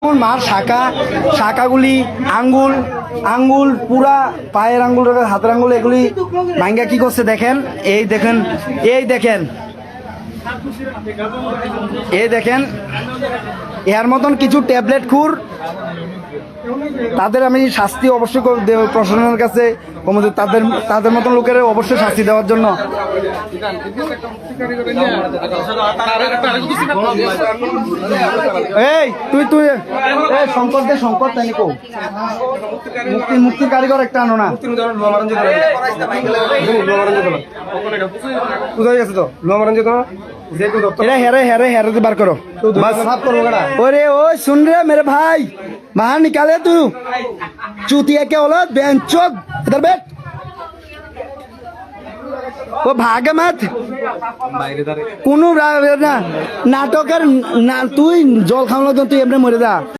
মার শাখাগুলি আঙ্গুল আঙ্গুল পুরা পায়ের আঙ্গুল হাতের আঙ্গুল এগুলি ভাঙ্গা কি করছে দেখেন। এই দেখেন এর মতন কিছু ট্যাবলেট খুর তাদের আমি শাস্তি অবশ্যই প্রশাসনের কাছে তাদের মতন লোকের অবশ্যই শাস্তি দেওয়ার জন্য। এই তুই শঙ্কর তাই কো মুক্তির কারিগর একটা আনো না हेरे बार करो बस अरे ओ सुन रहे मेरे भाई बाहर निकाले तू चूतिया क्या औलाद बेंचोद इधर बैठ वो भागे मत কোনো নাটকের না তুই জল খাওয়ানো তুই এমনি মরে যা।